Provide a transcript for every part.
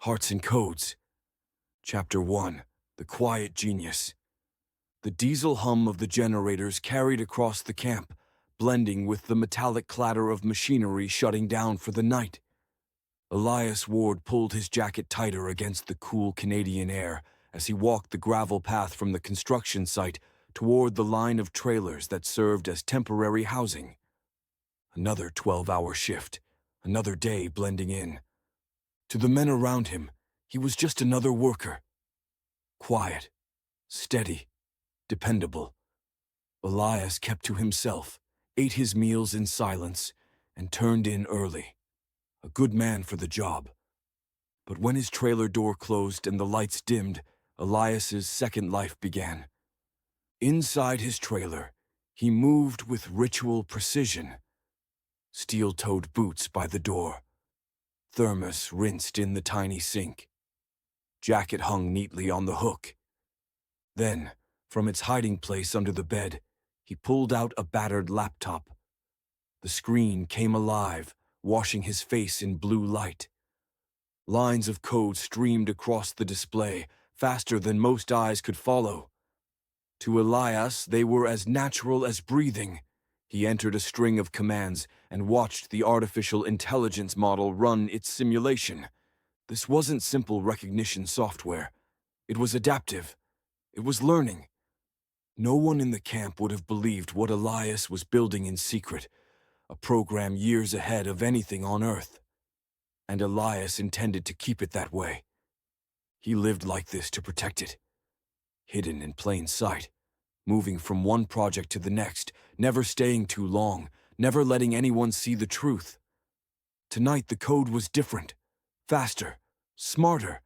Hearts and Codes. Chapter 1. The Quiet Genius. The diesel hum of the generators carried across the camp, blending with the metallic clatter of machinery shutting down for the night. Elias Ward pulled his jacket tighter against the cool Canadian air as he walked the gravel path from the construction site toward the line of trailers that served as temporary housing. Another 12-hour shift, another day blending in. To the men around him, he was just another worker. Quiet, steady, dependable. Elias kept to himself, ate his meals in silence, and turned in early. A good man for the job. But when his trailer door closed and the lights dimmed, Elias's second life began. Inside his trailer, he moved with ritual precision. Steel-toed boots by the door. Thermos rinsed in the tiny sink. Jacket hung neatly on the hook. Then, from its hiding place under the bed, he pulled out a battered laptop. The screen came alive, washing his face in blue light. Lines of code streamed across the display, faster than most eyes could follow. To Elias, they were as natural as breathing. He entered a string of commands and watched the artificial intelligence model run its simulation. This wasn't simple recognition software. It was adaptive. It was learning. No one in the camp would have believed what Elias was building in secret, a program years ahead of anything on Earth. And Elias intended to keep it that way. He lived like this to protect it. Hidden in plain sight, moving from one project to the next, never staying too long, never letting anyone see the truth. Tonight the code was different, faster, smarter.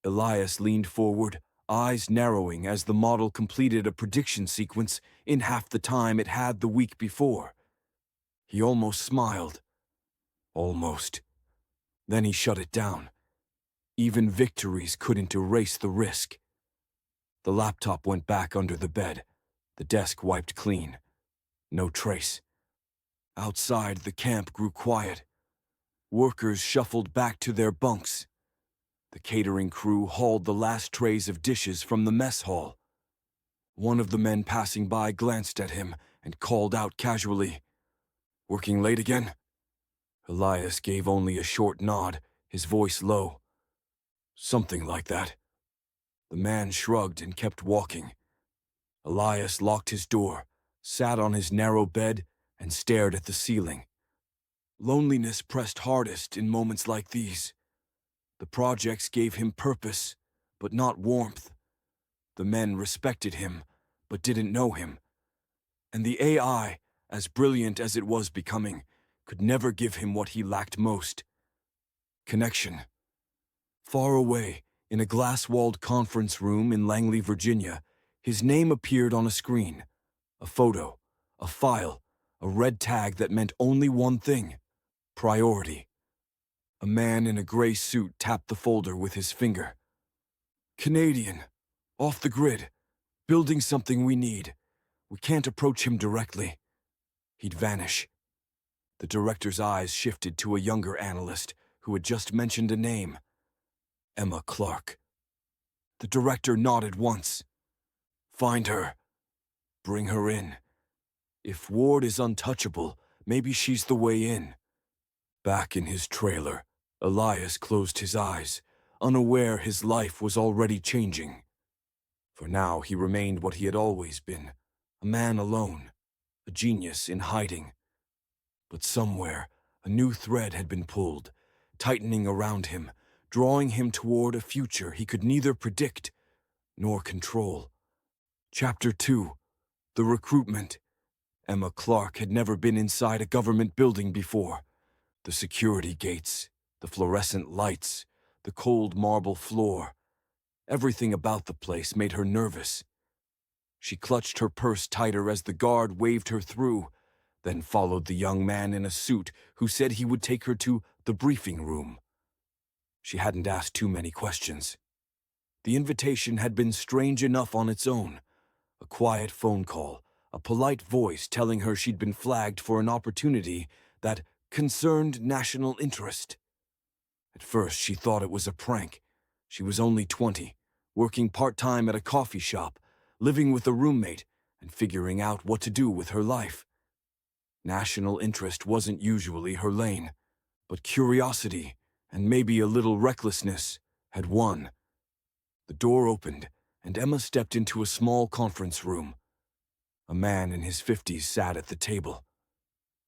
Elias leaned forward, eyes narrowing as the model completed a prediction sequence in half the time it had the week before. He almost smiled. Almost. Then he shut it down. Even victories couldn't erase the risk. The laptop went back under the bed, the desk wiped clean. No trace. Outside, the camp grew quiet. Workers shuffled back to their bunks. The catering crew hauled the last trays of dishes from the mess hall. One of the men passing by glanced at him and called out casually, "Working late again?" Elias gave only a short nod, his voice low. "Something like that." The man shrugged and kept walking. Elias locked his door, sat on his narrow bed, and stared at the ceiling. Loneliness pressed hardest in moments like these. The projects gave him purpose, but not warmth. The men respected him, but didn't know him. And the AI, as brilliant as it was becoming, could never give him what he lacked most: connection. Far away, in a glass-walled conference room in Langley, Virginia, his name appeared on a screen. A photo, a file, a red tag that meant only one thing: priority. A man in a gray suit tapped the folder with his finger. "Canadian. Off the grid. Building something we need. We can't approach him directly." He'd vanish. The director's eyes shifted to a younger analyst who had just mentioned a name: Emma Clark. The director nodded once. "Find her. Bring her in. If Ward is untouchable, maybe she's the way in." Back in his trailer, Elias closed his eyes, unaware his life was already changing. For now he remained what he had always been, a man alone, a genius in hiding. But somewhere, a new thread had been pulled, tightening around him, drawing him toward a future he could neither predict nor control. Chapter 2. The Recruitment. Emma Clark had never been inside a government building before. The security gates, the fluorescent lights, the cold marble floor. Everything about the place made her nervous. She clutched her purse tighter as the guard waved her through, then followed the young man in a suit who said he would take her to the briefing room. She hadn't asked too many questions. The invitation had been strange enough on its own. A quiet phone call, a polite voice telling her she'd been flagged for an opportunity that concerned national interest. At first, she thought it was a prank. She was only 20, working part-time at a coffee shop, living with a roommate, and figuring out what to do with her life. National interest wasn't usually her lane, but curiosity, and maybe a little recklessness, had won. The door opened, and Emma stepped into a small conference room. A man in his 50s sat at the table.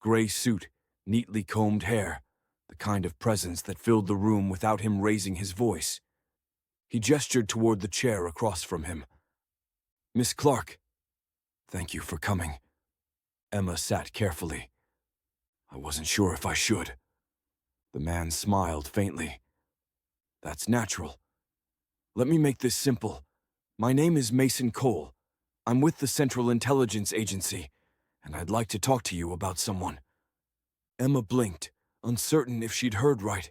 Gray suit, neatly combed hair, the kind of presence that filled the room without him raising his voice. He gestured toward the chair across from him. "Miss Clark, thank you for coming." Emma sat carefully. "I wasn't sure if I should." The man smiled faintly. "That's natural. Let me make this simple. My name is Mason Cole. I'm with the Central Intelligence Agency, and I'd like to talk to you about someone." Emma blinked, uncertain if she'd heard right.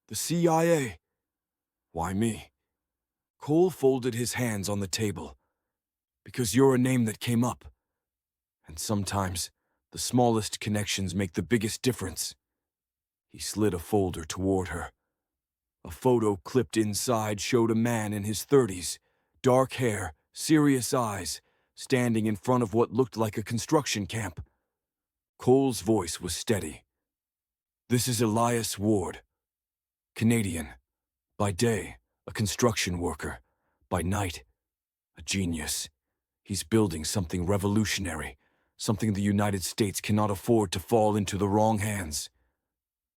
"The CIA? Why me?" Cole folded his hands on the table. "Because you're a name that came up. And sometimes, the smallest connections make the biggest difference." He slid a folder toward her. A photo clipped inside showed a man in his 30s, dark hair, serious eyes, standing in front of what looked like a construction camp. Cole's voice was steady. "This is Elias Ward, Canadian. By day, a construction worker. By night, a genius. He's building something revolutionary, something the United States cannot afford to fall into the wrong hands."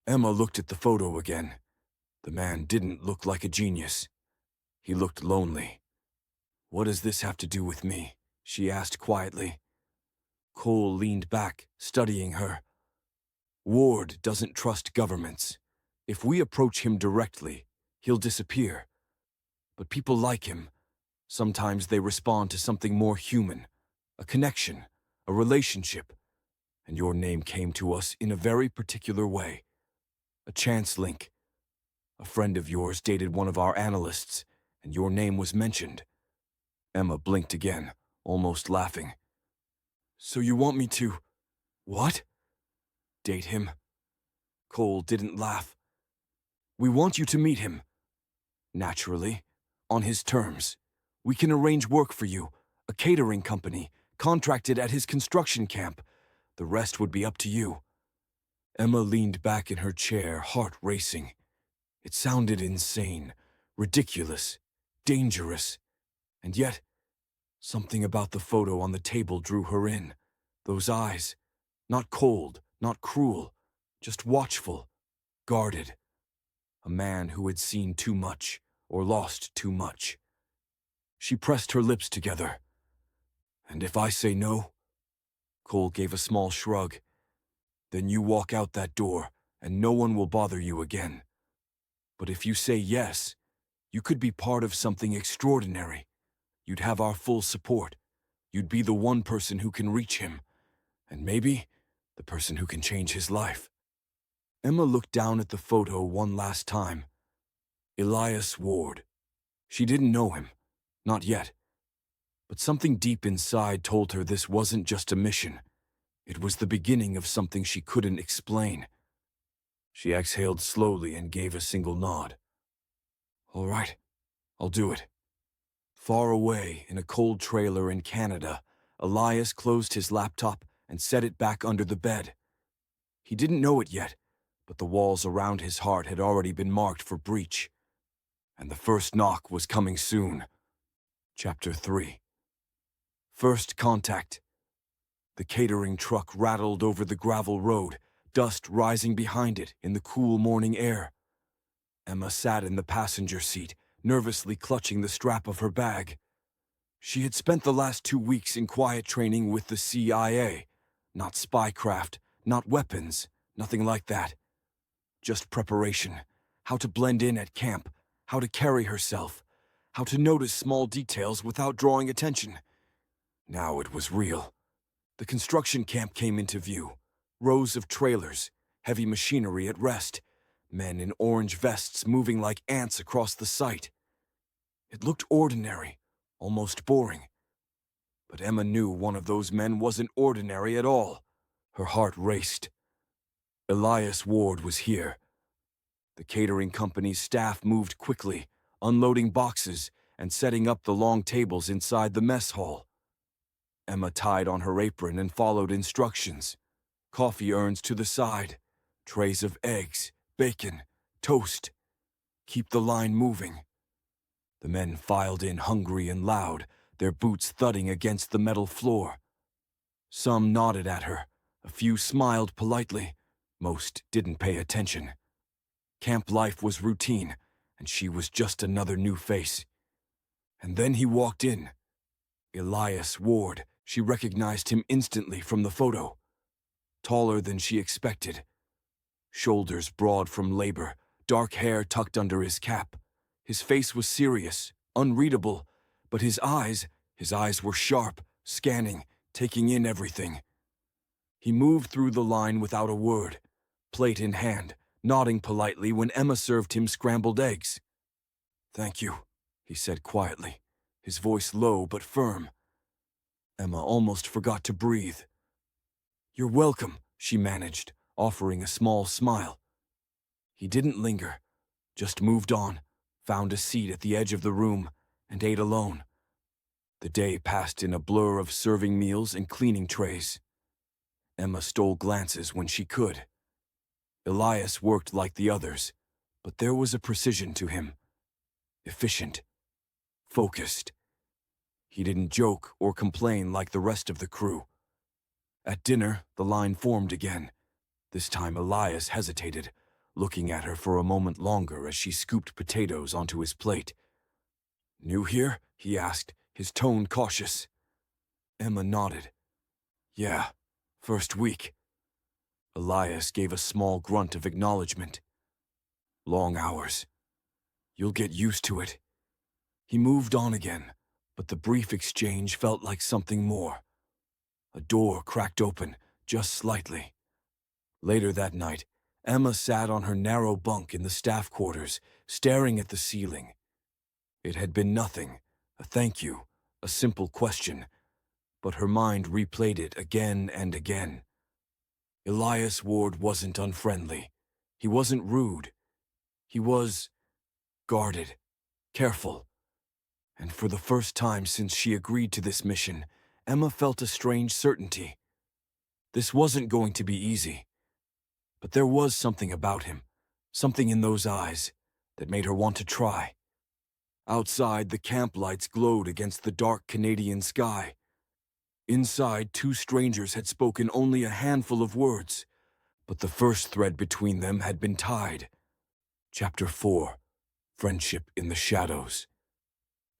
Emma looked at the photo again. The man didn't look like a genius. He looked lonely. "What does this have to do with me?" she asked quietly. Cole leaned back, studying her. "Ward doesn't trust governments. If we approach him directly, he'll disappear. But people like him. Sometimes they respond to something more human, a connection, a relationship. And your name came to us in a very particular way. A chance link. A friend of yours dated one of our analysts, and your name was mentioned." Emma blinked again, almost laughing. "So you want me to... what?" "Date him?" Cole didn't laugh. "We want you to meet him. Naturally, on his terms. We can arrange work for you, a catering company, contracted at his construction camp. The rest would be up to you." Emma leaned back in her chair, heart racing. It sounded insane, ridiculous, dangerous. And yet, something about the photo on the table drew her in. Those eyes, not cold, not cruel, just watchful, guarded. A man who had seen too much, or lost too much. She pressed her lips together. "And if I say no?" Cole gave a small shrug. "Then you walk out that door, and no one will bother you again. But if you say yes, you could be part of something extraordinary. You'd have our full support. You'd be the one person who can reach him. And maybe, the person who can change his life." Emma looked down at the photo one last time. Elias Ward. She didn't know him. Not yet. But something deep inside told her this wasn't just a mission. It was the beginning of something she couldn't explain. She exhaled slowly and gave a single nod. "All right, I'll do it." Far away, in a cold trailer in Canada, Elias closed his laptop and set it back under the bed. He didn't know it yet, but the walls around his heart had already been marked for breach. And the first knock was coming soon. Chapter 3. First contact. The catering truck rattled over the gravel road, dust rising behind it in the cool morning air. Emma sat in the passenger seat, nervously clutching the strap of her bag. She had spent the last 2 weeks in quiet training with the CIA. Not spycraft, not weapons, nothing like that. Just preparation, how to blend in at camp, how to carry herself, how to notice small details without drawing attention. Now it was real. The construction camp came into view. Rows of trailers, heavy machinery at rest, men in orange vests moving like ants across the site. It looked ordinary, almost boring. But Emma knew one of those men wasn't ordinary at all. Her heart raced. Elias Ward was here. The catering company's staff moved quickly, unloading boxes and setting up the long tables inside the mess hall. Emma tied on her apron and followed instructions. Coffee urns to the side, trays of eggs, bacon, toast. Keep the line moving. The men filed in hungry and loud, their boots thudding against the metal floor. Some nodded at her, a few smiled politely, most didn't pay attention. Camp life was routine, and she was just another new face. And then he walked in. Elias Ward, she recognized him instantly from the photo. Taller than she expected. Shoulders broad from labor, dark hair tucked under his cap. His face was serious, unreadable, but his eyes were sharp, scanning, taking in everything. He moved through the line without a word, plate in hand, nodding politely when Emma served him scrambled eggs. "Thank you," he said quietly, his voice low but firm. Emma almost forgot to breathe. "You're welcome," she managed, offering a small smile. He didn't linger, just moved on, found a seat at the edge of the room, and ate alone. The day passed in a blur of serving meals and cleaning trays. Emma stole glances when she could. Elias worked like the others, but there was a precision to him. Efficient. Focused. He didn't joke or complain like the rest of the crew. At dinner, the line formed again. This time Elias hesitated, looking at her for a moment longer as she scooped potatoes onto his plate. "New here?" he asked, his tone cautious. Emma nodded. "Yeah, first week." Elias gave a small grunt of acknowledgement. "Long hours. You'll get used to it." He moved on again, but the brief exchange felt like something more. A door cracked open, just slightly. Later that night, Emma sat on her narrow bunk in the staff quarters, staring at the ceiling. It had been nothing, a thank you, a simple question, but her mind replayed it again and again. Elias Ward wasn't unfriendly. He wasn't rude. He was guarded, careful. And for the first time since she agreed to this mission, Emma felt a strange certainty. This wasn't going to be easy. But there was something about him, something in those eyes, that made her want to try. Outside, the camp lights glowed against the dark Canadian sky. Inside, two strangers had spoken only a handful of words, but the first thread between them had been tied. Chapter 4: Friendship in the Shadows.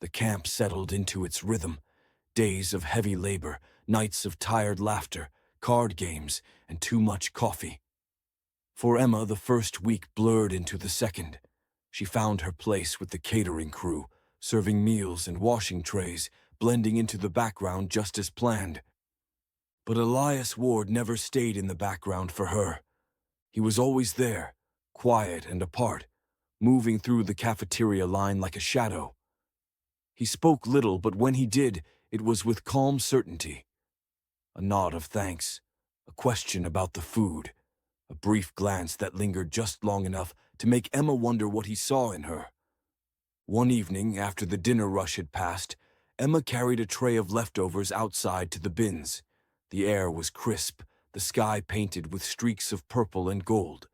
The camp settled into its rhythm. Days of heavy labor, nights of tired laughter, card games, and too much coffee. For Emma, the first week blurred into the second. She found her place with the catering crew, serving meals and washing trays, blending into the background just as planned. But Elias Ward never stayed in the background for her. He was always there, quiet and apart, moving through the cafeteria line like a shadow. He spoke little, but when he did, it was with calm certainty. A nod of thanks, a question about the food, a brief glance that lingered just long enough to make Emma wonder what he saw in her. One evening, after the dinner rush had passed, Emma carried a tray of leftovers outside to the bins. The air was crisp, the sky painted with streaks of purple and gold.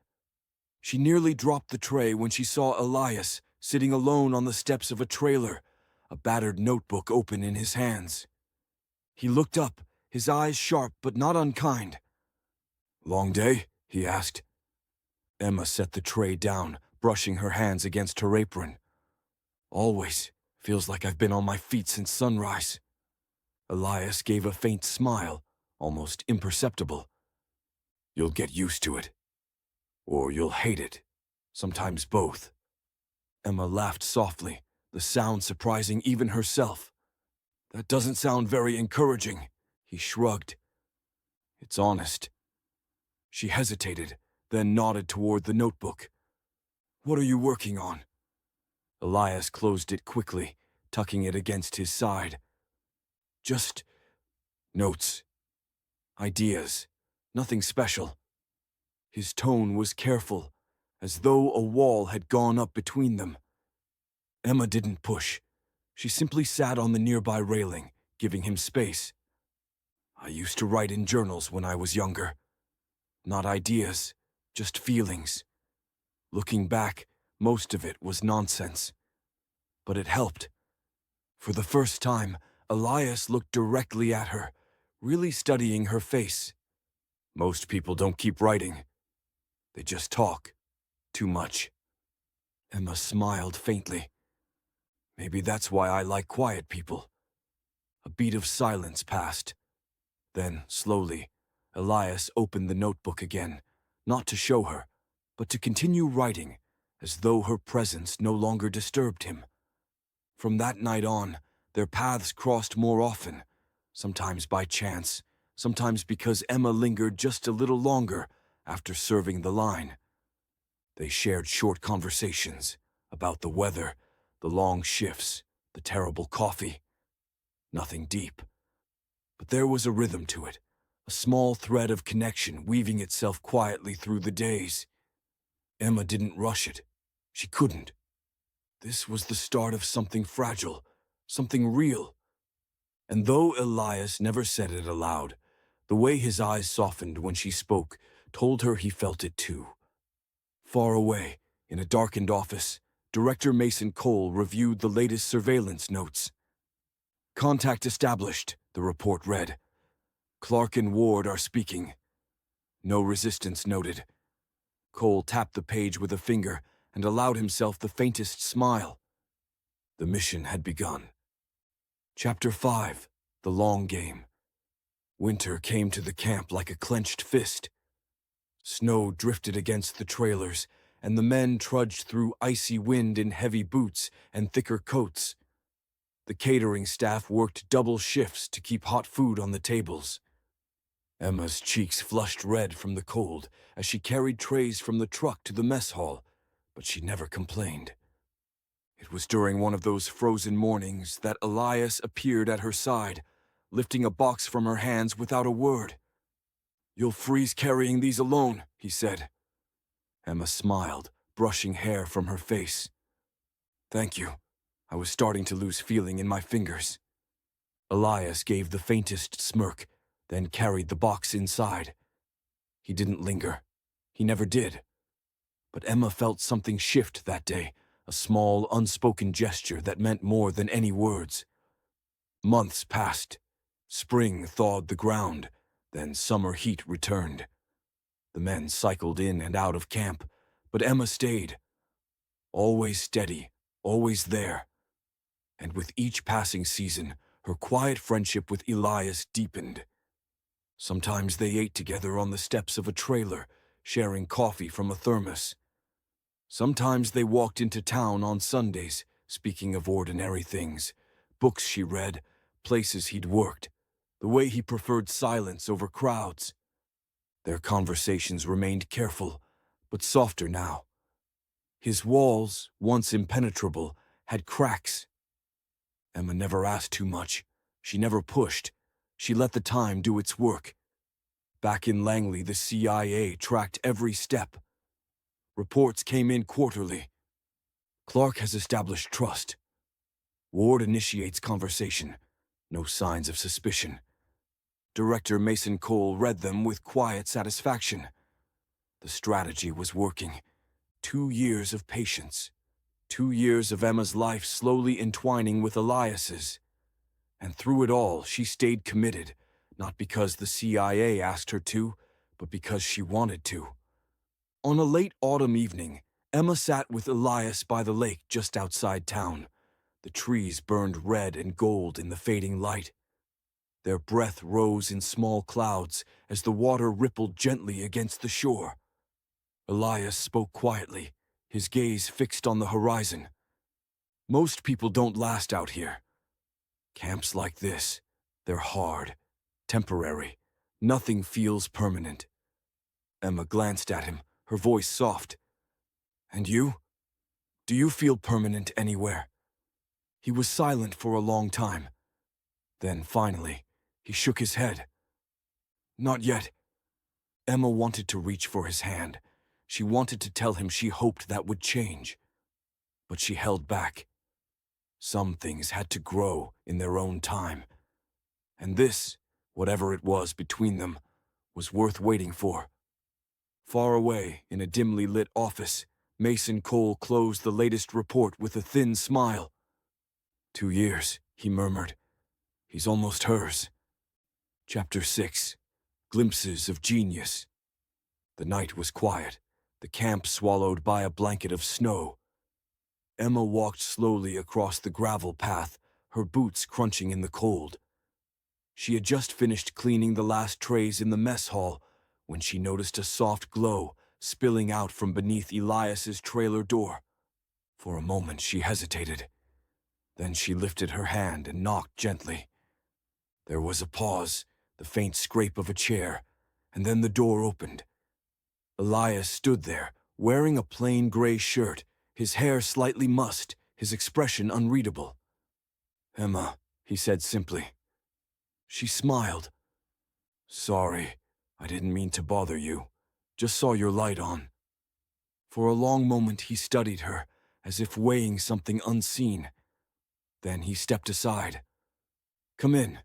She nearly dropped the tray when she saw Elias sitting alone on the steps of a trailer, a battered notebook open in his hands. He looked up, his eyes sharp but not unkind. "Long day?" he asked. Emma set the tray down, brushing her hands against her apron. "Always. Feels like I've been on my feet since sunrise." Elias gave a faint smile, almost imperceptible. "You'll get used to it. Or you'll hate it. Sometimes both." Emma laughed softly, the sound surprising even herself. "That doesn't sound very encouraging," he shrugged. "It's honest." She hesitated, then nodded toward the notebook. "What are you working on?" Elias closed it quickly, tucking it against his side. "Just notes. Ideas. Nothing special." His tone was careful, as though a wall had gone up between them. Emma didn't push. She simply sat on the nearby railing, giving him space. "I used to write in journals when I was younger. Not ideas, just feelings. Looking back, most of it was nonsense. But it helped. For the first time, Elias looked directly at her, really studying her face. Most people don't keep writing. They just talk. Too much." Emma smiled faintly. "Maybe that's why I like quiet people." A beat of silence passed. Then, slowly, Elias opened the notebook again, not to show her, but to continue writing, as though her presence no longer disturbed him. From that night on, their paths crossed more often, sometimes by chance, sometimes because Emma lingered just a little longer after serving the line. They shared short conversations about the weather, the long shifts, the terrible coffee. Nothing deep. But there was a rhythm to it, a small thread of connection weaving itself quietly through the days. Emma didn't rush it. She couldn't. This was the start of something fragile, something real. And though Elias never said it aloud, the way his eyes softened when she spoke told her he felt it too. Far away, in a darkened office, Director Mason Cole reviewed the latest surveillance notes. "Contact established," the report read. "Clark and Ward are speaking." No resistance noted. Cole tapped the page with a finger and allowed himself the faintest smile. The mission had begun. Chapter 5: The Long Game. Winter came to the camp like a clenched fist. Snow drifted against the trailers, and the men trudged through icy wind in heavy boots and thicker coats. The catering staff worked double shifts to keep hot food on the tables. Emma's cheeks flushed red from the cold as she carried trays from the truck to the mess hall, but she never complained. It was during one of those frozen mornings that Elias appeared at her side, lifting a box from her hands without a word. "You'll freeze carrying these alone," he said. Emma smiled, brushing hair from her face. "Thank you. I was starting to lose feeling in my fingers." Elias gave the faintest smirk, then carried the box inside. He didn't linger. He never did. But Emma felt something shift that day, a small, unspoken gesture that meant more than any words. Months passed. Spring thawed the ground, then summer heat returned. The men cycled in and out of camp, but Emma stayed. Always steady, always there. And with each passing season, her quiet friendship with Elias deepened. Sometimes they ate together on the steps of a trailer, sharing coffee from a thermos. Sometimes they walked into town on Sundays, speaking of ordinary things, books she read, places he'd worked, the way he preferred silence over crowds. Their conversations remained careful, but softer now. His walls, once impenetrable, had cracks. Emma never asked too much. She never pushed. She let the time do its work. Back in Langley, the CIA tracked every step. Reports came in quarterly. Clark has established trust. Ward initiates conversation. No signs of suspicion. Director Mason Cole read them with quiet satisfaction. The strategy was working. 2 years of patience. 2 years of Emma's life slowly entwining with Elias's. And through it all, she stayed committed, not because the CIA asked her to, but because she wanted to. On a late autumn evening, Emma sat with Elias by the lake just outside town. The trees burned red and gold in the fading light. Their breath rose in small clouds as the water rippled gently against the shore. Elias spoke quietly, his gaze fixed on the horizon. "Most people don't last out here. Camps like this, they're hard, temporary. Nothing feels permanent." Emma glanced at him, her voice soft. "And you? Do you feel permanent anywhere?" He was silent for a long time. Then, finally, he shook his head. "Not yet." Emma wanted to reach for his hand. She wanted to tell him she hoped that would change, but she held back. Some things had to grow in their own time, and this, whatever it was between them, was worth waiting for. Far away, in a dimly lit office, Mason Cole closed the latest report with a thin smile. 2 years, he murmured. He's almost hers. Chapter 6. Glimpses of Genius. The night was quiet, the camp swallowed by a blanket of snow. Emma walked slowly across the gravel path, her boots crunching in the cold. She had just finished cleaning the last trays in the mess hall when she noticed a soft glow spilling out from beneath Elias's trailer door. For a moment she hesitated. Then she lifted her hand and knocked gently. There was a pause, the faint scrape of a chair, and then the door opened. Elias stood there, wearing a plain gray shirt, his hair slightly mussed, his expression unreadable. "Emma," he said simply. She smiled. "Sorry, I didn't mean to bother you. Just saw your light on." For a long moment he studied her, as if weighing something unseen. Then he stepped aside. "Come in.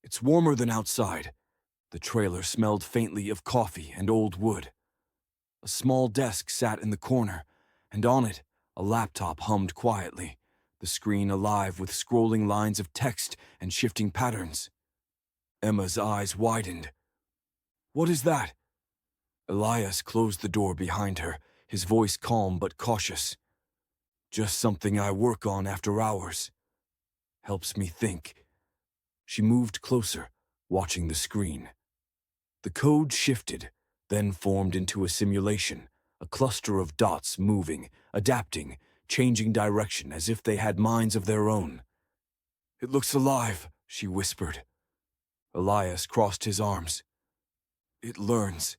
It's warmer than outside." The trailer smelled faintly of coffee and old wood. A small desk sat in the corner, and on it, a laptop hummed quietly, the screen alive with scrolling lines of text and shifting patterns. Emma's eyes widened. "What is that?" Elias closed the door behind her, his voice calm but cautious. "Just something I work on after hours. Helps me think." She moved closer, watching the screen. The code shifted, then formed into a simulation, a cluster of dots moving, adapting, changing direction as if they had minds of their own. "It looks alive," she whispered. Elias crossed his arms. "It learns,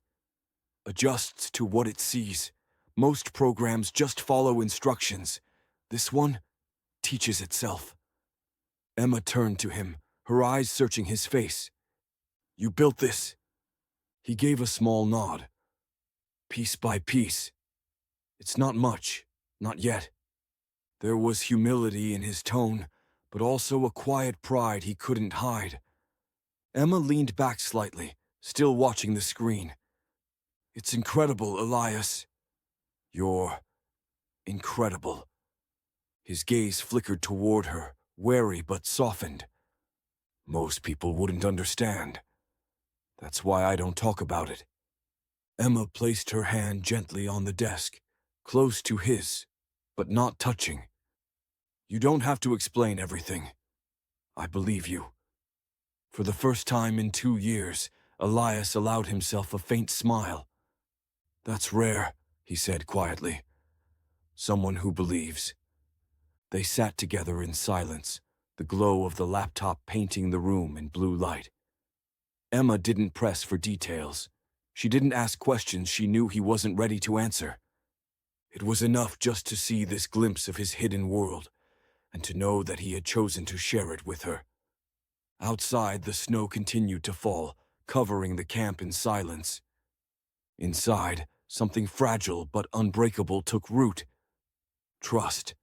adjusts to what it sees. Most programs just follow instructions. This one teaches itself." Emma turned to him, her eyes searching his face. "You built this?" He gave a small nod. "Piece by piece. It's not much, not yet." There was humility in his tone, but also a quiet pride he couldn't hide. Emma leaned back slightly, still watching the screen. "It's incredible, Elias. You're incredible." His gaze flickered toward her, wary but softened. "Most people wouldn't understand. That's why I don't talk about it." Emma placed her hand gently on the desk, close to his, but not touching. "You don't have to explain everything. I believe you." For the first time in 2 years, Elias allowed himself a faint smile. "That's rare," he said quietly. "Someone who believes." They sat together in silence, the glow of the laptop painting the room in blue light. Emma didn't press for details. She didn't ask questions she knew he wasn't ready to answer. It was enough just to see this glimpse of his hidden world, and to know that he had chosen to share it with her. Outside, the snow continued to fall, covering the camp in silence. Inside, something fragile but unbreakable took root. Trust.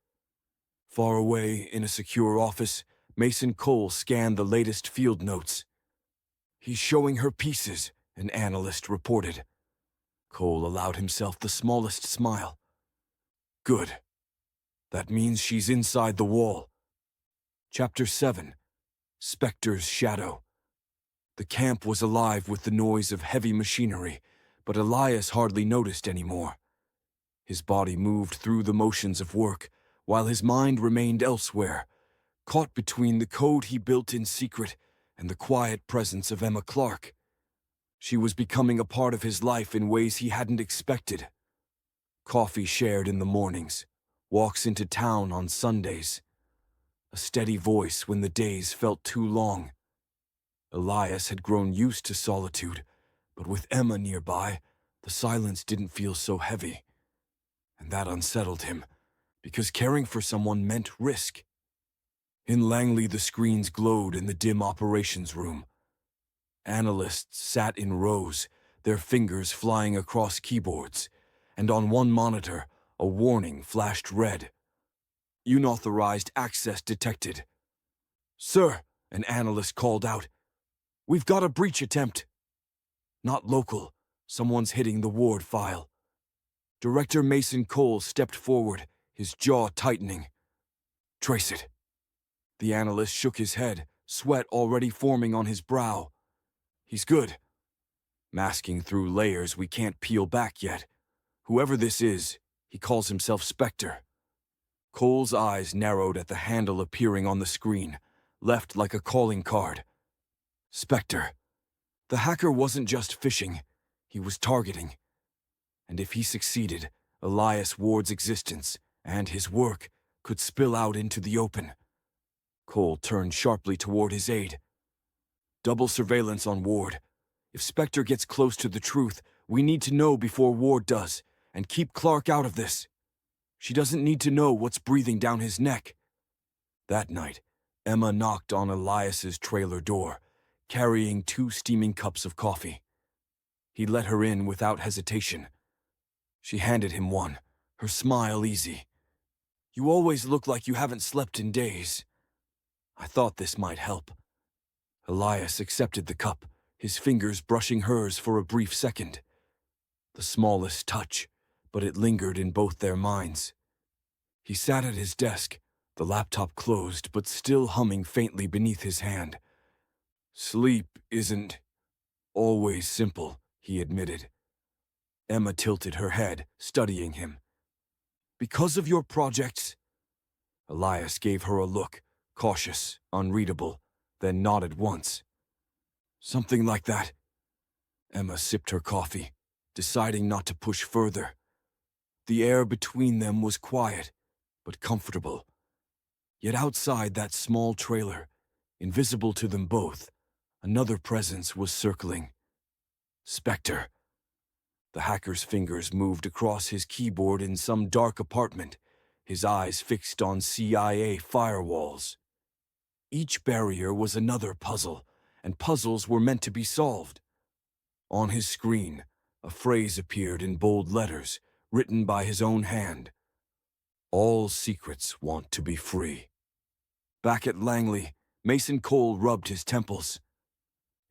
Far away, in a secure office, Mason Cole scanned the latest field notes. "He's showing her pieces," an analyst reported. Cole allowed himself the smallest smile. "Good. That means she's inside the wall." Chapter 7. Spectre's Shadow. The camp was alive with the noise of heavy machinery, but Elias hardly noticed anymore. His body moved through the motions of work, while his mind remained elsewhere, caught between the code he built in secret and the quiet presence of Emma Clark. She was becoming a part of his life in ways he hadn't expected. Coffee shared in the mornings, walks into town on Sundays, a steady voice when the days felt too long. Elias had grown used to solitude, but with Emma nearby, the silence didn't feel so heavy. And that unsettled him, because caring for someone meant risk. In Langley, the screens glowed in the dim operations room. Analysts sat in rows, their fingers flying across keyboards, and on one monitor, a warning flashed red. Unauthorized access detected. "Sir," an analyst called out, "we've got a breach attempt." "Not local. Someone's hitting the Ward file." Director Mason Cole stepped forward, his jaw tightening. "Trace it." The analyst shook his head, sweat already forming on his brow. "He's good. Masking through layers we can't peel back yet. Whoever this is, he calls himself Spectre." Cole's eyes narrowed at the handle appearing on the screen, left like a calling card. Spectre. The hacker wasn't just phishing, he was targeting. And if he succeeded, Elias Ward's existence and his work could spill out into the open. Cole turned sharply toward his aide. "Double surveillance on Ward. If Spectre gets close to the truth, we need to know before Ward does, and keep Clark out of this. She doesn't need to know what's breathing down his neck." That night, Emma knocked on Elias's trailer door, carrying 2 steaming cups of coffee. He let her in without hesitation. She handed him one, her smile easy. "You always look like you haven't slept in days. I thought this might help." Elias accepted the cup, his fingers brushing hers for a brief second. The smallest touch, but it lingered in both their minds. He sat at his desk, the laptop closed but still humming faintly beneath his hand. "Sleep isn't always simple," he admitted. Emma tilted her head, studying him. "Because of your projects?" Elias gave her a look, cautious, unreadable, then nodded once. "Something like that." Emma sipped her coffee, deciding not to push further. The air between them was quiet, but comfortable. Yet outside that small trailer, invisible to them both, another presence was circling. Spectre. The hacker's fingers moved across his keyboard in some dark apartment, his eyes fixed on CIA firewalls. Each barrier was another puzzle, and puzzles were meant to be solved. On his screen, a phrase appeared in bold letters, written by his own hand. "All secrets want to be free." Back at Langley, Mason Cole rubbed his temples.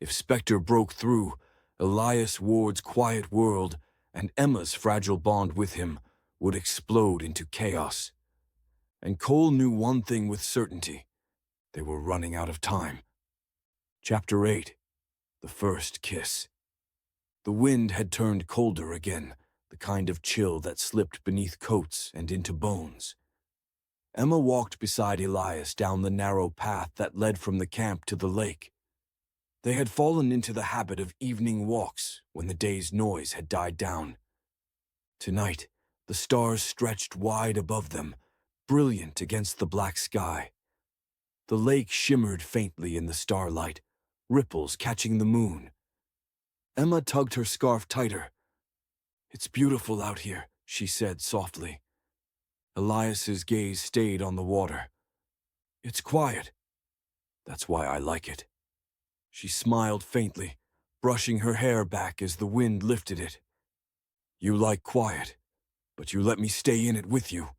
If Spectre broke through, Elias Ward's quiet world and Emma's fragile bond with him would explode into chaos. And Cole knew one thing with certainty. They were running out of time. Chapter 8. The First Kiss. The wind had turned colder again, the kind of chill that slipped beneath coats and into bones. Emma walked beside Elias down the narrow path that led from the camp to the lake. They had fallen into the habit of evening walks when the day's noise had died down. Tonight, the stars stretched wide above them, brilliant against the black sky. The lake shimmered faintly in the starlight, ripples catching the moon. Emma tugged her scarf tighter. "It's beautiful out here," she said softly. Elias's gaze stayed on the water. "It's quiet. That's why I like it." She smiled faintly, brushing her hair back as the wind lifted it. "You like quiet, but you let me stay in it with you."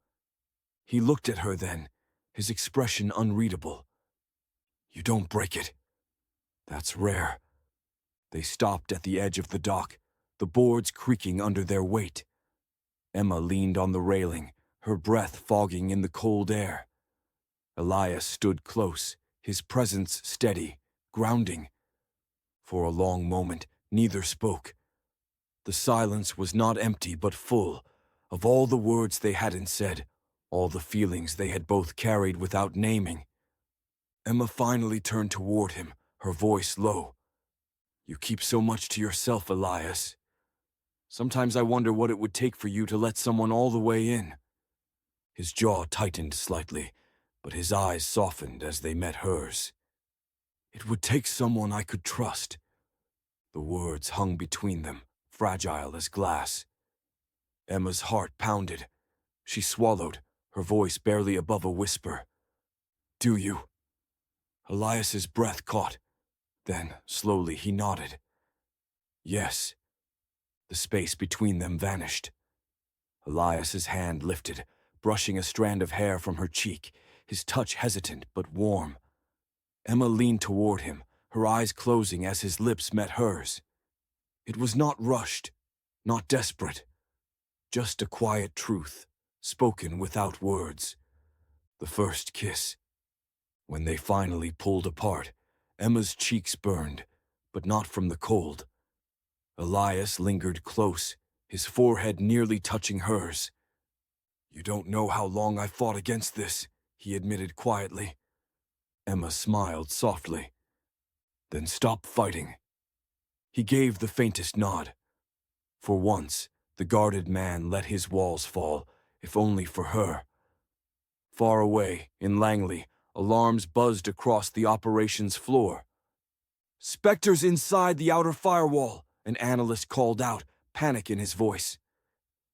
He looked at her then, his expression unreadable. "You don't break it. That's rare." They stopped at the edge of the dock, the boards creaking under their weight. Emma leaned on the railing, her breath fogging in the cold air. Elias stood close, his presence steady, grounding. For a long moment, neither spoke. The silence was not empty but full, of all the words they hadn't said, all the feelings they had both carried without naming. Emma finally turned toward him, her voice low. "You keep so much to yourself, Elias. Sometimes I wonder what it would take for you to let someone all the way in." His jaw tightened slightly, but his eyes softened as they met hers. "It would take someone I could trust." The words hung between them, fragile as glass. Emma's heart pounded. She swallowed, her voice barely above a whisper. "Do you?" Elias's breath caught. Then, slowly, he nodded. "Yes." The space between them vanished. Elias's hand lifted, brushing a strand of hair from her cheek, his touch hesitant but warm. Emma leaned toward him, her eyes closing as his lips met hers. It was not rushed, not desperate, just a quiet truth, spoken without words. The first kiss. When they finally pulled apart, Emma's cheeks burned, but not from the cold. Elias lingered close, his forehead nearly touching hers. "You don't know how long I fought against this," he admitted quietly. Emma smiled softly. "Then stop fighting." He gave the faintest nod. For once, the guarded man let his walls fall, if only for her. Far away, in Langley, alarms buzzed across the operations floor. "Spectres inside the outer firewall," an analyst called out, panic in his voice.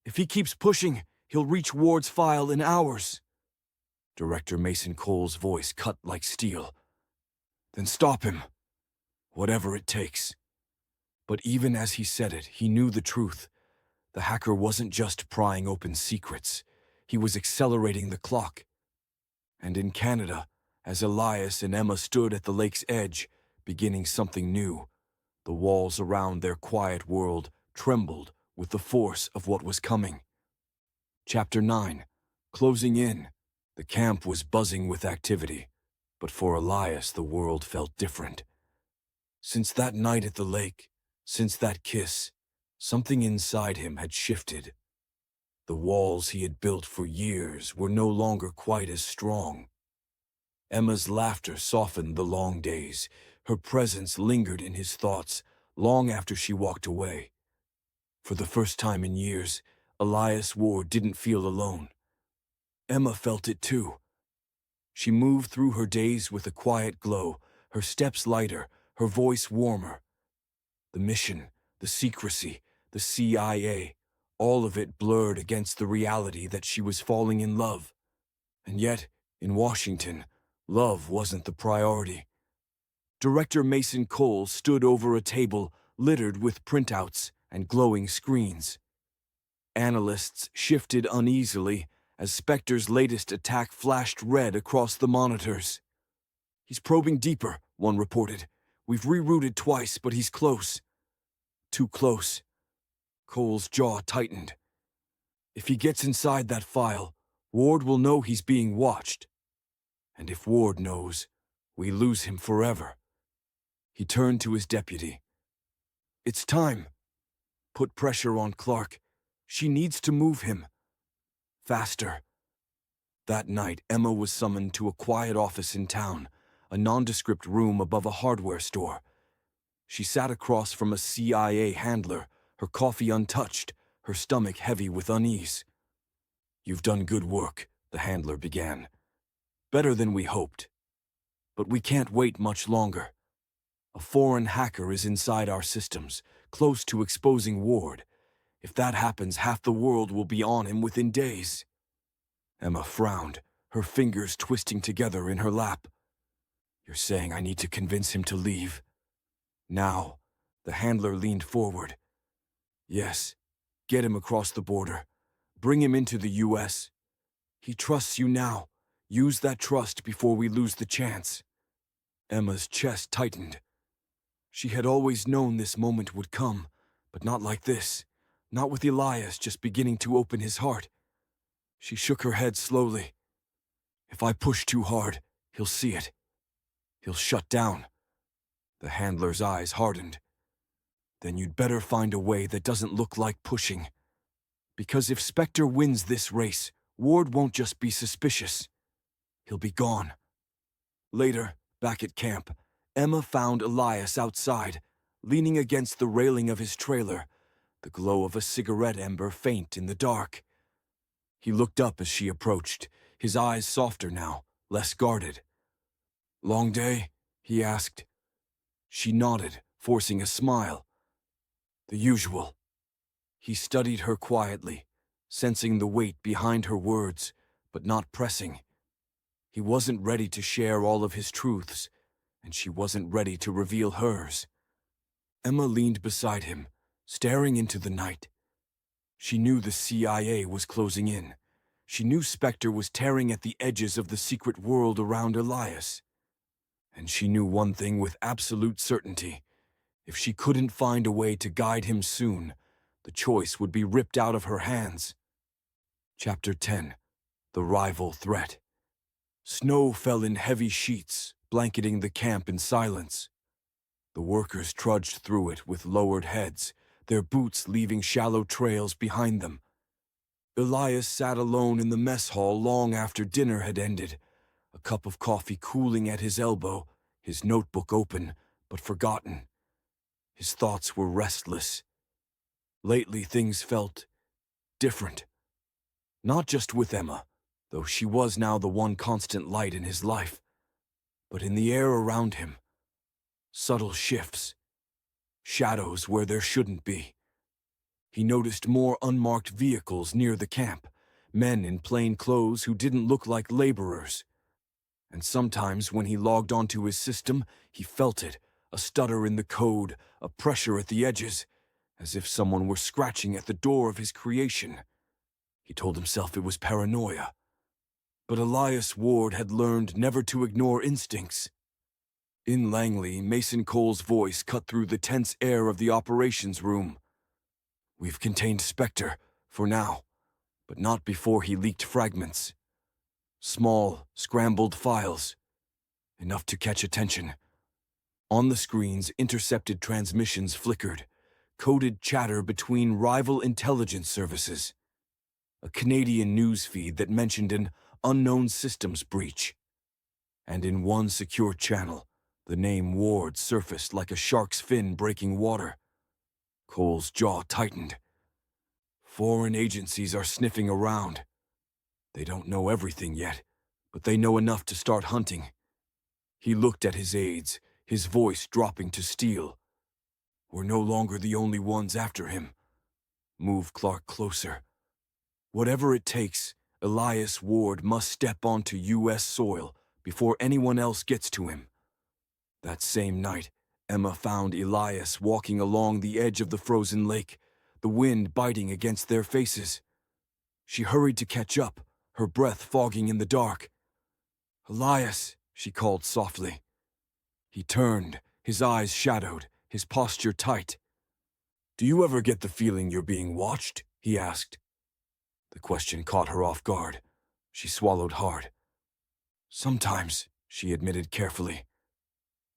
"If he keeps pushing, he'll reach Ward's file in hours." Director Mason Cole's voice cut like steel. "Then stop him. Whatever it takes." But even as he said it, he knew the truth. The hacker wasn't just prying open secrets. He was accelerating the clock. And in Canada, as Elias and Emma stood at the lake's edge, beginning something new, the walls around their quiet world trembled with the force of what was coming. Chapter 9. Closing in. The camp was buzzing with activity, but for Elias the world felt different. Since that night at the lake, since that kiss, something inside him had shifted. The walls he had built for years were no longer quite as strong. Emma's laughter softened the long days. Her presence lingered in his thoughts long after she walked away. For the first time in years, Elias Ward didn't feel alone. Emma felt it too. She moved through her days with a quiet glow, her steps lighter, her voice warmer. The mission, the secrecy, the CIA, all of it blurred against the reality that she was falling in love. And yet, in Washington, love wasn't the priority. Director Mason Cole stood over a table littered with printouts and glowing screens. Analysts shifted uneasily as Spectre's latest attack flashed red across the monitors. "He's probing deeper," one reported. "We've rerouted twice, but he's close." Too close. Cole's jaw tightened. If he gets inside that file, Ward will know he's being watched. And if Ward knows, we lose him forever. He turned to his deputy. "It's time. Put pressure on Clark. She needs to move him. Faster." That night, Emma was summoned to a quiet office in town, a nondescript room above a hardware store. She sat across from a CIA handler, her coffee untouched, her stomach heavy with unease. "You've done good work," the handler began. "Better than we hoped. But we can't wait much longer. A foreign hacker is inside our systems, close to exposing Ward. If that happens, half the world will be on him within days." Emma frowned, her fingers twisting together in her lap. "You're saying I need to convince him to leave?" "Now," the handler leaned forward. "Yes, get him across the border. Bring him into the U.S. He trusts you now. Use that trust before we lose the chance." Emma's chest tightened. She had always known this moment would come, but not like this. Not with Elias just beginning to open his heart. She shook her head slowly. "If I push too hard, he'll see it. He'll shut down." The handler's eyes hardened. "Then you'd better find a way that doesn't look like pushing. Because if Spectre wins this race, Ward won't just be suspicious. He'll be gone." Later, back at camp, Emma found Elias outside, leaning against the railing of his trailer, the glow of a cigarette ember faint in the dark. He looked up as she approached, his eyes softer now, less guarded. "Long day?" he asked. She nodded, forcing a smile. "The usual." He studied her quietly, sensing the weight behind her words, but not pressing. He wasn't ready to share all of his truths, and she wasn't ready to reveal hers. Emma leaned beside him, staring into the night. She knew the CIA was closing in. She knew Spectre was tearing at the edges of the secret world around Elias. And she knew one thing with absolute certainty. If she couldn't find a way to guide him soon, the choice would be ripped out of her hands. Chapter 10. The Rival Threat. Snow fell in heavy sheets, blanketing the camp in silence. The workers trudged through it with lowered heads, their boots leaving shallow trails behind them. Elias sat alone in the mess hall long after dinner had ended, a cup of coffee cooling at his elbow, his notebook open, but forgotten. His thoughts were restless. Lately things felt different. Not just with Emma, though she was now the one constant light in his life, but in the air around him. Subtle shifts. Shadows where there shouldn't be. He noticed more unmarked vehicles near the camp, men in plain clothes who didn't look like laborers. And sometimes when he logged onto his system, he felt it, a stutter in the code, a pressure at the edges, as if someone were scratching at the door of his creation. He told himself it was paranoia. But Elias Ward had learned never to ignore instincts. In Langley, Mason Cole's voice cut through the tense air of the operations room. "We've contained Spectre, for now, but not before he leaked fragments. Small, scrambled files. Enough to catch attention." On the screens, intercepted transmissions flickered, coded chatter between rival intelligence services. A Canadian news feed that mentioned an unknown systems breach. And in one secure channel, the name Ward surfaced like a shark's fin breaking water. Cole's jaw tightened. Foreign agencies are sniffing around. They don't know everything yet, but they know enough to start hunting. He looked at his aides, his voice dropping to steel. "We're no longer the only ones after him. Move Clark closer. Whatever it takes, Elias Ward must step onto U.S. soil before anyone else gets to him." That same night, Emma found Elias walking along the edge of the frozen lake, the wind biting against their faces. She hurried to catch up, her breath fogging in the dark. "Elias," she called softly. He turned, his eyes shadowed, his posture tight. "Do you ever get the feeling you're being watched?" he asked. The question caught her off guard. She swallowed hard. "Sometimes," she admitted carefully.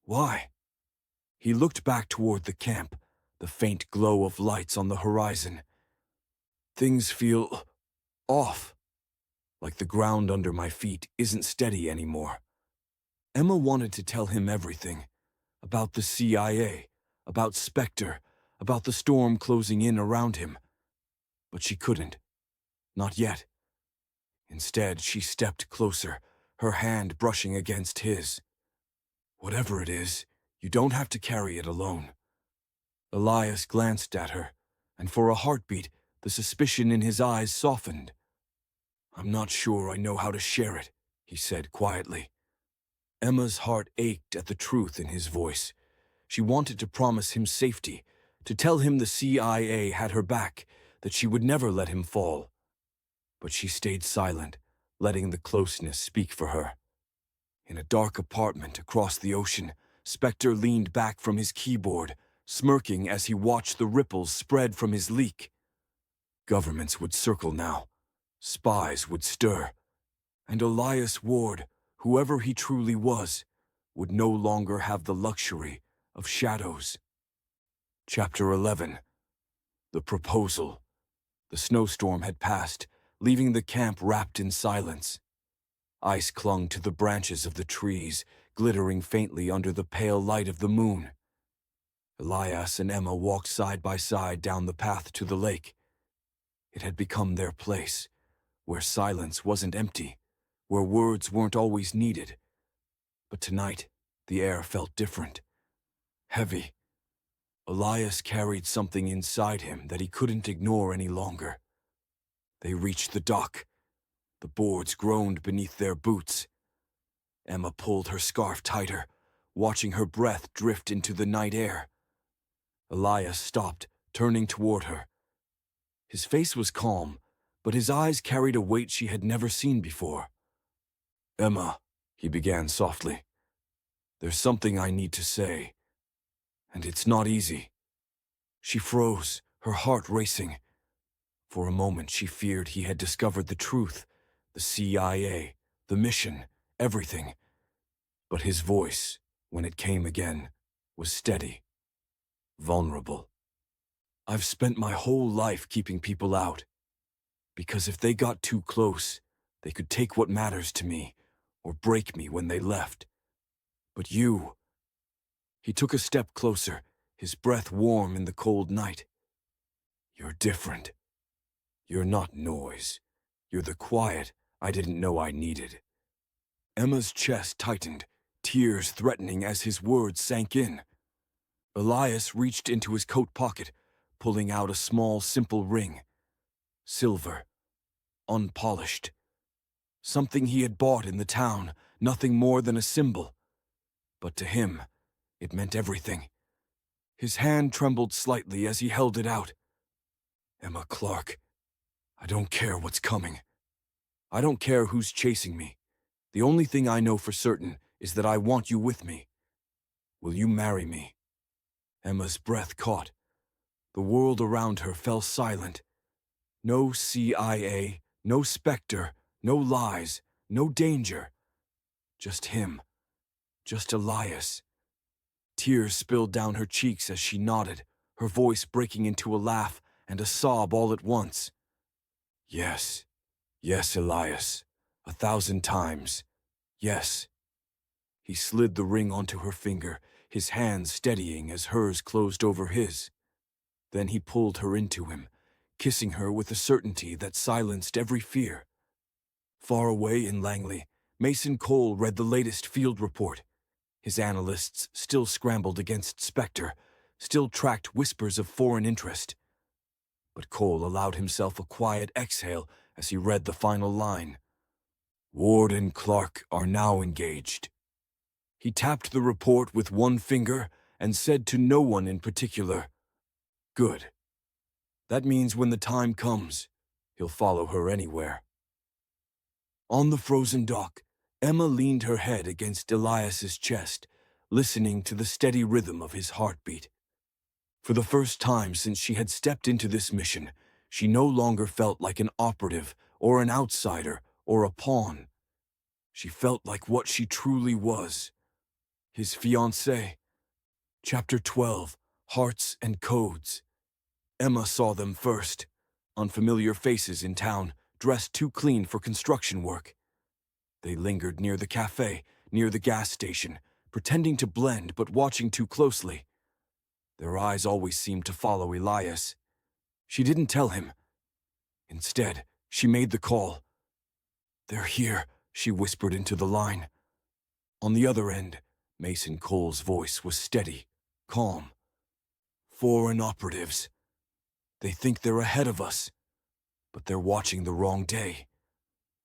"Why?" He looked back toward the camp, the faint glow of lights on the horizon. "Things feel off, like the ground under my feet isn't steady anymore." Emma wanted to tell him everything. About the CIA, about Spectre, about the storm closing in around him. But she couldn't. Not yet. Instead, she stepped closer, her hand brushing against his. "Whatever it is, you don't have to carry it alone." Elias glanced at her, and for a heartbeat, the suspicion in his eyes softened. "I'm not sure I know how to share it," he said quietly. Emma's heart ached at the truth in his voice. She wanted to promise him safety, to tell him the CIA had her back, that she would never let him fall. But she stayed silent, letting the closeness speak for her. In a dark apartment across the ocean, Spectre leaned back from his keyboard, smirking as he watched the ripples spread from his leak. Governments would circle now. Spies would stir. And Elias Ward, whoever he truly was, would no longer have the luxury of shadows. Chapter 11. The Proposal. The snowstorm had passed, leaving the camp wrapped in silence. Ice clung to the branches of the trees, glittering faintly under the pale light of the moon. Elias and Emma walked side by side down the path to the lake. It had become their place, where silence wasn't empty, where words weren't always needed. But tonight, the air felt different. Heavy. Elias carried something inside him that he couldn't ignore any longer. They reached the dock. The boards groaned beneath their boots. Emma pulled her scarf tighter, watching her breath drift into the night air. Elias stopped, turning toward her. His face was calm, but his eyes carried a weight she had never seen before. "Emma," he began softly, "there's something I need to say, and it's not easy." She froze, her heart racing. For a moment she feared he had discovered the truth, the CIA, the mission, everything. But his voice, when it came again, was steady, vulnerable. "I've spent my whole life keeping people out, because if they got too close, they could take what matters to me, or break me when they left. But you—" He took a step closer, his breath warm in the cold night. "You're different. You're not noise. You're the quiet I didn't know I needed." Emma's chest tightened, tears threatening as his words sank in. Elias reached into his coat pocket, pulling out a small, simple ring. Silver. Unpolished. Something he had bought in the town, nothing more than a symbol. But to him, it meant everything. His hand trembled slightly as he held it out. "Emma Clark, I don't care what's coming. I don't care who's chasing me. The only thing I know for certain is that I want you with me. Will you marry me?" Emma's breath caught. The world around her fell silent. No CIA, no specter, no lies, no danger. Just him. Just Elias. Tears spilled down her cheeks as she nodded, her voice breaking into a laugh and a sob all at once. "Yes. Yes, Elias. 1,000 times. Yes." He slid the ring onto her finger, his hand steadying as hers closed over his. Then he pulled her into him, kissing her with a certainty that silenced every fear. Far away in Langley, Mason Cole read the latest field report. His analysts still scrambled against Spectre, still tracked whispers of foreign interest. But Cole allowed himself a quiet exhale as he read the final line. "Ward and Clark are now engaged." He tapped the report with one finger and said to no one in particular, "Good. That means when the time comes, he'll follow her anywhere." On the frozen dock, Emma leaned her head against Elias's chest, listening to the steady rhythm of his heartbeat. For the first time since she had stepped into this mission, she no longer felt like an operative or an outsider or a pawn. She felt like what she truly was. His fiancée. Chapter 12, Hearts and Codes. Emma saw them first. Unfamiliar faces in town, dressed too clean for construction work. They lingered near the cafe, near the gas station, pretending to blend but watching too closely. Their eyes always seemed to follow Elias. She didn't tell him. Instead, she made the call. "They're here," she whispered into the line. On the other end, Mason Cole's voice was steady, calm. "Foreign operatives. They think they're ahead of us, but they're watching the wrong day.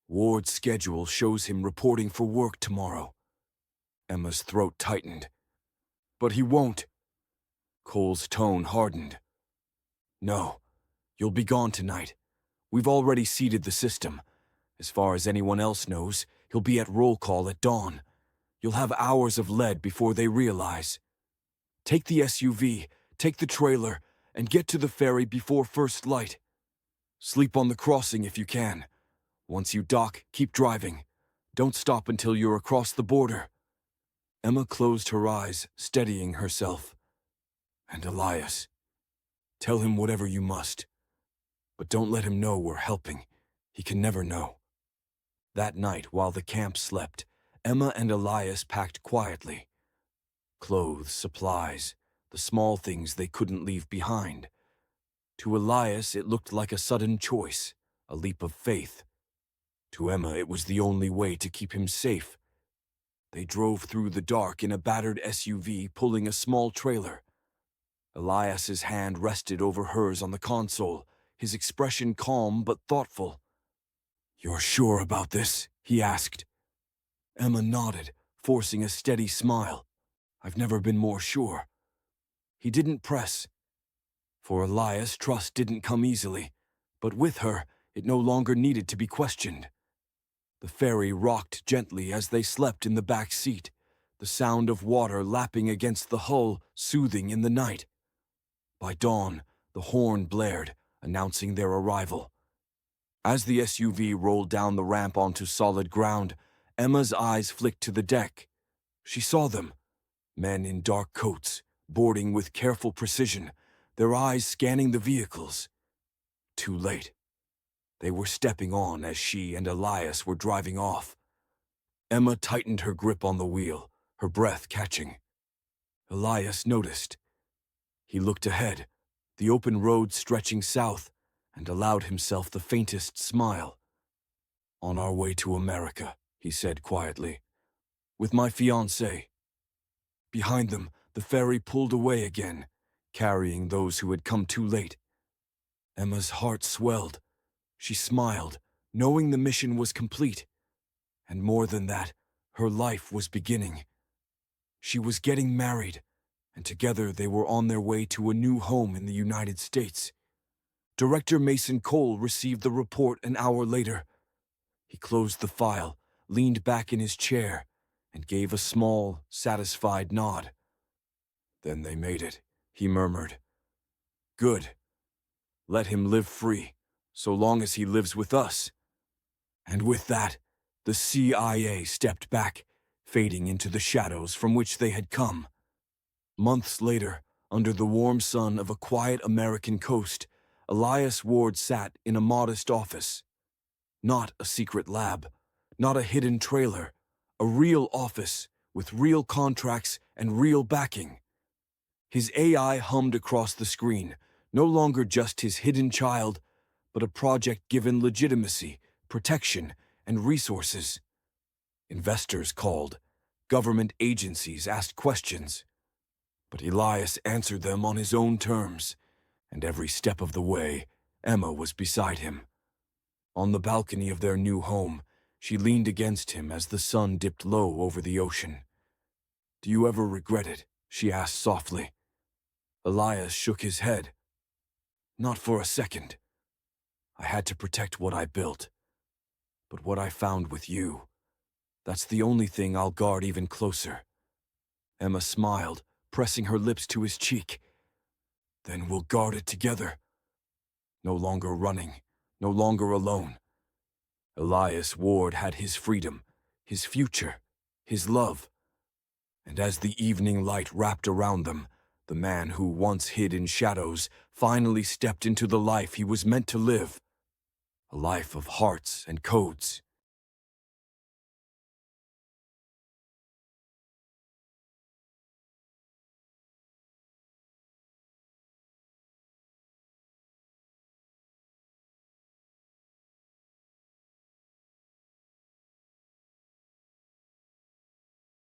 Ward's schedule shows him reporting for work tomorrow." Emma's throat tightened. "But he won't." Cole's tone hardened. "No, you'll be gone tonight. We've already seeded the system. As far as anyone else knows, he'll be at roll call at dawn. You'll have hours of lead before they realize. Take the SUV, take the trailer, and get to the ferry before first light. Sleep on the crossing if you can. Once you dock, keep driving. Don't stop until you're across the border." Emma closed her eyes, steadying herself. "And Elias, tell him whatever you must. But don't let him know we're helping. He can never know." That night, while the camp slept, Emma and Elias packed quietly. Clothes, supplies, the small things they couldn't leave behind. To Elias, it looked like a sudden choice, a leap of faith. To Emma, it was the only way to keep him safe. They drove through the dark in a battered SUV, pulling a small trailer. Elias's hand rested over hers on the console, his expression calm but thoughtful. "You're sure about this?" he asked. Emma nodded, forcing a steady smile. "I've never been more sure." He didn't press. For Elias, trust didn't come easily. But with her, it no longer needed to be questioned. The ferry rocked gently as they slept in the back seat, the sound of water lapping against the hull soothing in the night. By dawn, the horn blared, announcing their arrival. As the SUV rolled down the ramp onto solid ground, Emma's eyes flicked to the deck. She saw them, men in dark coats, boarding with careful precision, their eyes scanning the vehicles. Too late. They were stepping on as she and Elias were driving off. Emma tightened her grip on the wheel, her breath catching. Elias noticed. He looked ahead, the open road stretching south, and allowed himself the faintest smile. "On our way to America," he said quietly. "With my fiancée." Behind them, the ferry pulled away again, carrying those who had come too late. Emma's heart swelled. She smiled, knowing the mission was complete. And more than that, her life was beginning. She was getting married, and together they were on their way to a new home in the United States. Director Mason Cole received the report an hour later. He closed the file, leaned back in his chair, and gave a small, satisfied nod. "Then they made it," he murmured. "Good. Let him live free, so long as he lives with us." And with that, the CIA stepped back, fading into the shadows from which they had come. Months later, under the warm sun of a quiet American coast, Elias Ward sat in a modest office. Not a secret lab, not a hidden trailer, a real office with real contracts and real backing. His AI hummed across the screen, no longer just his hidden child, but a project given legitimacy, protection, and resources. Investors called, government agencies asked questions, but Elias answered them on his own terms, and every step of the way, Emma was beside him. On the balcony of their new home, she leaned against him as the sun dipped low over the ocean. "Do you ever regret it?" she asked softly. Elias shook his head. "Not for a second. I had to protect what I built. But what I found with you, that's the only thing I'll guard even closer." Emma smiled, pressing her lips to his cheek. "Then we'll guard it together. No longer running, no longer alone." Elias Ward had his freedom, his future, his love. And as the evening light wrapped around them, the man who once hid in shadows finally stepped into the life he was meant to live. A life of hearts and codes,